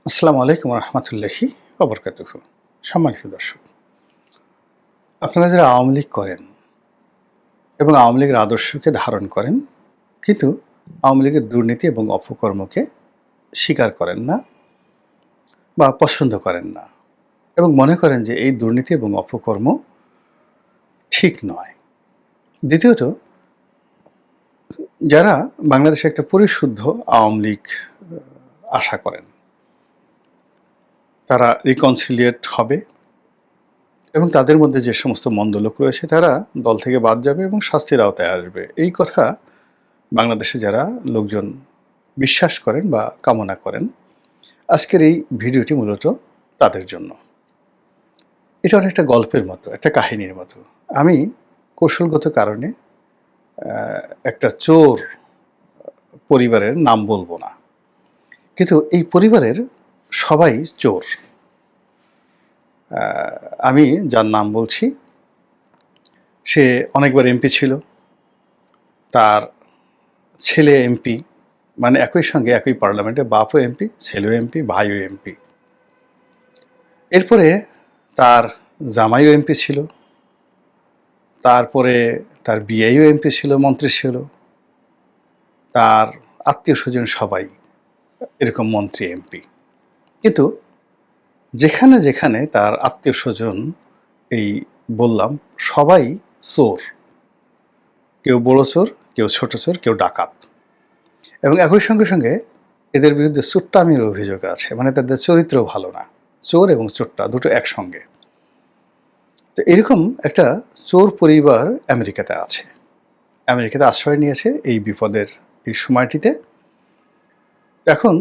আসসালামু আলাইকুম রহমতুল্লাহি ওবরকাতুহু। সম্মানিত দর্শক, আপনারা যারা আওয়ামী লীগ করেন এবং আওয়ামী লীগের আদর্শকে ধারণ করেন, কিন্তু আওয়ামী লীগের দুর্নীতি এবং অপকর্মকে স্বীকার করেন না বা পছন্দ করেন না এবং মনে করেন যে এই দুর্নীতি এবং অপকর্ম ঠিক নয়। দ্বিতীয়ত, যারা বাংলাদেশে একটা পরিশুদ্ধ আওয়ামী লীগ আশা করেন, তারা রিকনসিলিয়েট হবে এবং তাদের মধ্যে যে সমস্ত মন্দ লোক রয়েছে তারা দল থেকে বাদ যাবে এবং শাস্তির আওতায় আসবে। এই কথা বাংলাদেশে যারা লোকজন বিশ্বাস করেন বা কামনা করেন, আজকের এই ভিডিওটি মূলত তাদের জন্য। এটা অনেকটা গল্পের মতো, একটা কাহিনীর মতো। আমি কৌশলগত কারণে একটা চোর পরিবারের নাম বলবো না, কিন্তু এই পরিবারের সবাই চোর। আমি যার নাম বলছি, সে অনেকবার এমপি ছিল, তার ছেলে এমপি, মানে একই সঙ্গে একই পার্লামেন্টে বাপও এমপি, ছেলেও এমপি, ভাইও এমপি। এরপরে তার জামাইও এমপি ছিল, তারপরে তার বিয়েও এমপি ছিল, মন্ত্রী ছিল, তার আত্মীয় স্বজন সবাই এরকম মন্ত্রী এমপি। কিন্তু যেখানে যেখানে তার আত্মীয় স্বজন, এই বললাম, সবাই চোর। কেউ বড় চোর, কেউ ছোট চোর, কেউ ডাকাত। এবং একই সঙ্গে সঙ্গে এদের বিরুদ্ধে চোট্টামির অভিযোগ আছে, মানে তাদের চরিত্র ভালো না। চোর এবং চোট্টা দুটো একসঙ্গে। তো এরকম একটা চোর পরিবার আমেরিকাতে আছে, আমেরিকাতে আশ্রয় নিয়েছে এই বিপদের এই সময়টিতে। এখন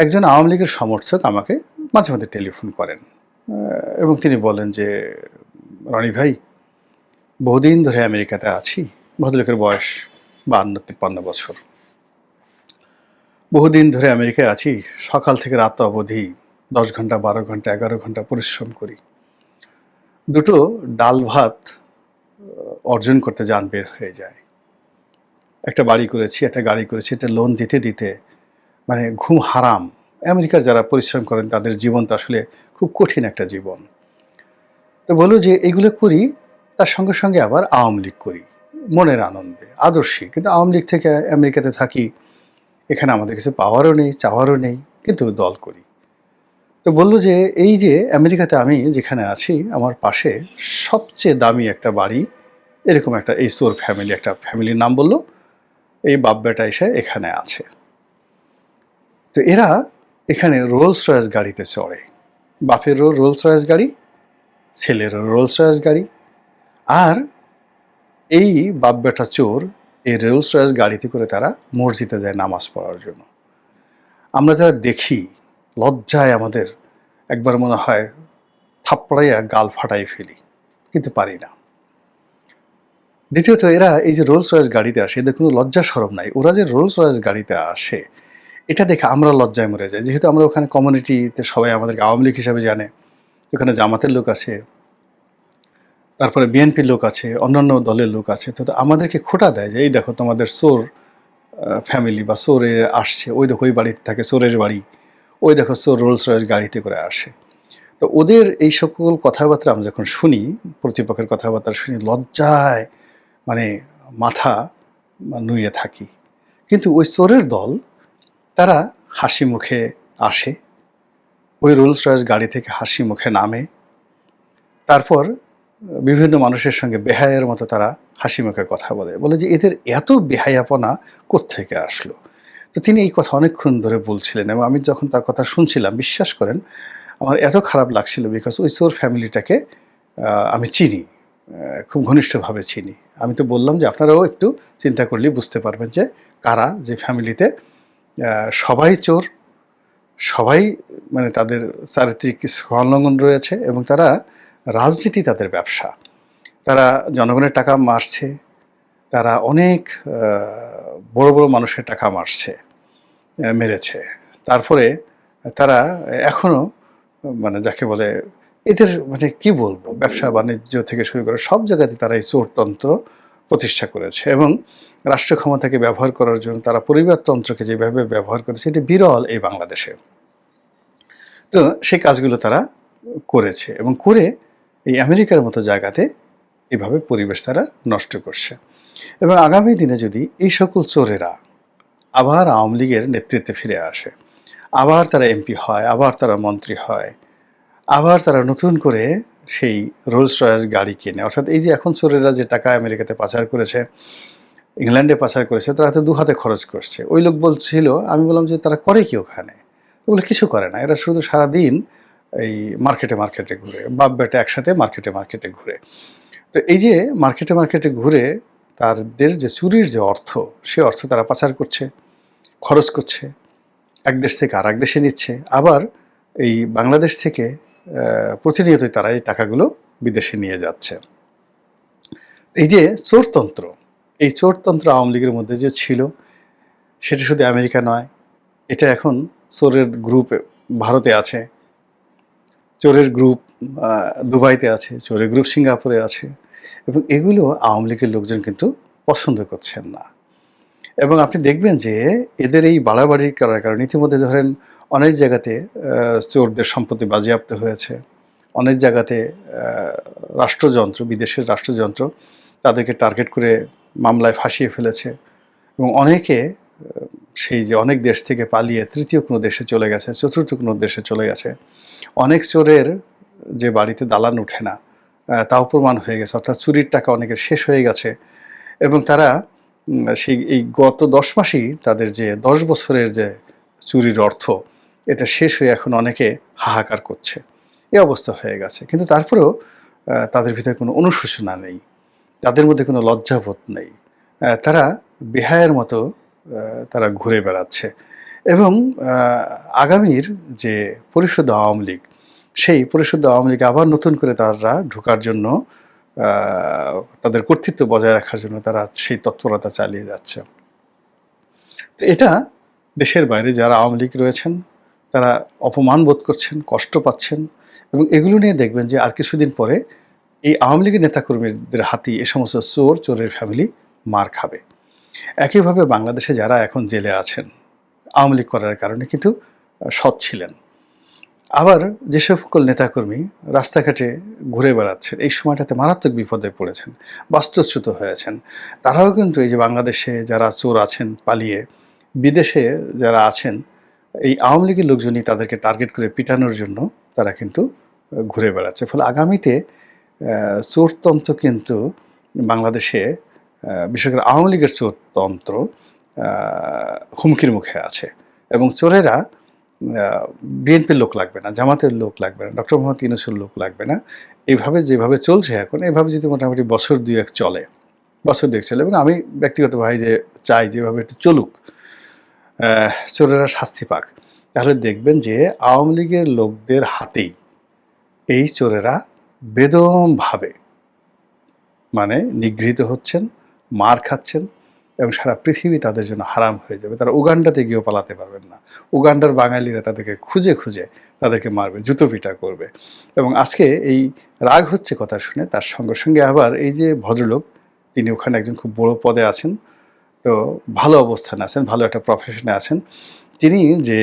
একজন আওয়ামী লীগের সমর্থক আমাকে মাঝে মাঝে টেলিফোন করেন এবং তিনি বলেন যে, রনি ভাই, বহুদিন ধরে আমেরিকাতে আছি। ভদ্রলোকের বয়স 52-53 বছর। বহুদিন ধরে আমেরিকায় আছি, সকাল থেকে রাত অবধি 10 ঘন্টা, 12 ঘন্টা, 11 ঘন্টা পরিশ্রম করি। দুটো ডাল ভাত অর্জন করতে যান বের হয়ে যায়। একটা বাড়ি করেছি, একটা গাড়ি করেছি, একটা লোন দিতে দিতে মানে ঘুম হারাম। আমেরিকার যারা পরিশ্রম করেন তাদের জীবন তো আসলে খুব কঠিন একটা জীবন। তো বললো যে এগুলো করি, তার সঙ্গে সঙ্গে আবার আওয়ামী লীগ করি মনের আনন্দে, আদর্শী। কিন্তু আওয়ামী লীগ থেকে আমেরিকাতে থাকি, এখানে আমাদের কিছু পাওয়ারও নেই, চাওয়ারও নেই, কিন্তু দল করি। তো বললো যে এই যে আমেরিকাতে আমি যেখানে আছি, আমার পাশে সবচেয়ে দামি একটা বাড়ি, এরকম একটা এই চোর ফ্যামিলি, একটা ফ্যামিলির নাম বললো, এই বাপ বেটা এসে এখানে আছে। তো এরা এখানে রোলস রয়েস গাড়িতে চড়ে। বাপেরও রোলস রয়েস গাড়ি, ছেলেরও রোলস রয়েস গাড়ি। আর এই বাপ বেটা চোর এই রোলস রয়েস গাড়িতে করে তারা মসজিদে যায় নামাজ পড়ার জন্য। আমরা যারা দেখি, লজ্জায় আমাদের একবার মনে হয় থাপ্পড়াইয়া গাল ফাটাই ফেলি, কিন্তু পারি না। দ্বিতীয়ত, এরা এই যে রোলস রয়েস গাড়িতে আসে, এদের কোনো লজ্জা শরম নাই। ওরা যে রোলস রয়েস গাড়িতে আসে, এটা দেখে আমরা লজ্জায় মরে যাই। যেহেতু আমরা ওখানে কমিউনিটিতে সবাই আমাদেরকে আওয়ামী লীগ হিসাবে জানে, ওখানে জামাতের লোক আছে, তারপরে বিএনপির লোক আছে, অন্যান্য দলের লোক আছে। তো আমাদেরকে খোঁটা দেয় যে এই দেখো তোমাদের চোর ফ্যামিলি বা চোরে আসছে, ওই দেখো ওই বাড়িতে থাকে, চোরের বাড়ি, ওই দেখো চোর রোলস রয়েস গাড়িতে করে আসে। তো ওদের এই সকল কথাবার্তা আমি যখন শুনি, প্রতিপক্ষের কথাবার্তা শুনি, লজ্জায় মানে মাথা নুয়ে থাকি। কিন্তু ওই চোরের দল, তারা হাসি মুখে আসে, ওই রোলস রয়েস গাড়ি থেকে হাসি মুখে নামে, তারপর বিভিন্ন মানুষের সঙ্গে বেহায়ার মতো তারা হাসি মুখে কথা বলে। বলে যে এদের এত বেহায়াপনা কোত্থেকে আসলো। তো তিনি এই কথা অনেকক্ষণ ধরে বলছিলেন এবং আমি যখন তার কথা শুনছিলাম, বিশ্বাস করেন আমার এত খারাপ লাগছিল, বিকজ ওই চোর ফ্যামিলিটাকে আমি চিনি, খুব ঘনিষ্ঠভাবে চিনি। আমি তো বললাম যে আপনারাও একটু চিন্তা করলেই বুঝতে পারবেন যে কারা, যে ফ্যামিলিতে সবাই চোর, সবাই মানে তাদের চারিত্রিক কিছু অলঙ্ঘন রয়েছে এবং তারা রাজনীতি তাদের ব্যবসা। তারা জনগণের টাকা মারছে, তারা অনেক বড় বড় মানুষের টাকা মারছে, মেরেছে। তারপরে তারা এখনো মানে যাকে বলে এদের মানে কি বলবো, ব্যবসা বাণিজ্য থেকে শুরু করে সব জায়গাতে তারা এই চোরতন্ত্র প্রতিষ্ঠা করেছে এবং রাষ্ট্র ক্ষমতাকে ব্যবহার করার জন্য তারা পরিবারতন্ত্রকে যেভাবে ব্যবহার করেছে, এটি বিরল এই বাংলাদেশে। তো সেই কাজগুলো তারা করেছে এবং করে এই আমেরিকার মতো জায়গাতে এভাবে পরিবেশ তারা নষ্ট করছে। এবং আগামী দিনে যদি এই সকল চোরেরা আবার আওয়ামী লীগের নেতৃত্বে ফিরে আসে, আবার তারা এমপি হয়, আবার তারা মন্ত্রী হয়, আবার তারা নতুন করে সেই রোলস রয়েস গাড়ি কিনে, অর্থাৎ এই যে এখন চোরেরা যে টাকা আমেরিকাতে পাচার করেছে, ইংল্যান্ডে পাচার করেছে, তারা তো ২ হাতে খরচ করছে। ওই লোক বলছিল, আমি বললাম যে তারা করে কি ওখানে? বলে কিছু করে না, এরা শুধু সারাদিন এই মার্কেটে মার্কেটে ঘুরে, বাপ বেটা একসাথে মার্কেটে মার্কেটে ঘুরে। তো এই যে মার্কেটে মার্কেটে ঘুরে তাদের যে চুরির যে অর্থ, সে অর্থ তারা পাচার করছে, খরচ করছে, এক দেশ থেকে আর এক দেশে নিচ্ছে। আবার এই বাংলাদেশ থেকে প্রতিনিয়তই তারা এই টাকাগুলো বিদেশে নিয়ে যাচ্ছে। এই যে চোরতন্ত্র, এই চোরতন্ত্র আওয়ামী লীগের মধ্যে যে ছিল, সেটা শুধু আমেরিকা নয়, এটা এখন চোরের গ্রুপ ভারতে আছে, চোরের গ্রুপ দুবাইতে আছে, চোরের গ্রুপ সিঙ্গাপুরে আছে, এবং এগুলো আওয়ামী লীগের লোকজন কিন্তু পছন্দ করছেন না। এবং আপনি দেখবেন যে এদের এই বাড়াবাড়ি করার কারণে ইতিমধ্যে ধরেন অনেক জায়গাতে চোরদের সম্পত্তি বাজেয়াপ্ত হয়েছে, অনেক জায়গাতে রাষ্ট্রযন্ত্র, বিদেশের রাষ্ট্রযন্ত্র তাদেরকে টার্গেট করে মামলায় ফাঁসিয়ে ফেলেছে, এবং অনেকে সেই যে অনেক দেশ থেকে পালিয়ে তৃতীয় কোনো দেশে চলে গেছে, চতুর্থ কোনো দেশে চলে গেছে। অনেক চোরের যে বাড়িতে দালান উঠে না, তাও প্রমাণ হয়ে গেছে, অর্থাৎ চুরির টাকা অনেকের শেষ হয়ে গেছে, এবং তারা সেই এই গত ১০ মাসেই তাদের যে ১০ বছরের যে চুরির অর্থ, এটা শেষ হয়ে এখন অনেকে হাহাকার করছে। এই অবস্থা হয়ে গেছে। কিন্তু তারপরেও তাদের ভিতরে কোনো অনুশোচনা নেই, তাদের মধ্যে কোনো লজ্জাবোধ নেই। তারা বেহায়ার মতো তারা ঘুরে বেড়াচ্ছে। এবং আগামীর যে পরিশুদ্ধ আওয়ামী লীগ, সেই পরিশুদ্ধ আওয়ামী লীগে আবার নতুন করে তারা ঢোকার জন্য, তাদের কর্তৃত্ব বজায় রাখার জন্য তারা সেই তৎপরতা চালিয়ে যাচ্ছে। তো এটা দেশের বাইরে যারা আওয়ামী লীগ রয়েছেন তারা অপমান বোধ করছেন, কষ্ট পাচ্ছেন, এবং এগুলো নিয়ে দেখবেন যে আর কিছুদিন পরে এই আওয়ামী লীগের নেতাকর্মীদের হাতেই এ সমস্ত চোরের ফ্যামিলি মার খাবে। একইভাবে বাংলাদেশে যারা এখন জেলে আছেন আওয়ামী লীগ করার কারণে কিন্তু সৎ ছিলেন, আবার যে সকল নেতাকর্মী রাস্তাঘাটে ঘুরে বেড়াচ্ছেন, এই সময়টাতে মারাত্মক বিপদে পড়েছেন, বাস্তুচ্যুত হয়েছেন, তারাও কিন্তু এই যে বাংলাদেশে যারা চোর আছেন পালিয়ে, বিদেশে যারা আছেন, এই আওয়ামী লীগের লোকজনই তাদেরকে টার্গেট করে পিটানোর জন্য তারা কিন্তু ঘুরে বেড়াচ্ছে। ফলে আগামীতে চোরতন্ত্র কিন্তু বাংলাদেশে, বিশেষ করে আওয়ামী লীগের চোরতন্ত্র হুমকির মুখে আছে। এবং চোরেরা বিএনপির লোক লাগবে না, জামাতের লোক লাগবে না, ডক্টর মোহাম্মদ ইউনূসের লোক লাগবে না। এইভাবে যেভাবে চলছে এখন, এভাবে যদি মোটামুটি বছর ২-১ চলে, এবং আমি ব্যক্তিগতভাবে যে চাই যেভাবে একটু চলুক, চোরেরা শাস্তি পাক, তাহলে দেখবেন যে আওয়ামী লীগের লোকদের হাতেই এই চোরেরা বেদমভাবে মানে নিগৃহীত হচ্ছেন, মার খাচ্ছেন, এবং সারা পৃথিবী তাদের জন্য হারাম হয়ে যাবে। তারা উগান্ডাতে গিয়েও পালাতে পারবেন না। উগান্ডার বাঙালিরা তাদেরকে খুঁজে খুঁজে তাদেরকে মারবে, জুতো পিটা করবে। এবং আজকে এই রাগ হচ্ছে কথা শুনে, তার সঙ্গে সঙ্গে আবার এই যে ভদ্রলোক, তিনি ওখানে একজন খুব বড় পদে আছেন, তো ভালো অবস্থানে আছেন, ভালো একটা প্রফেশনে আছেন, তিনি যে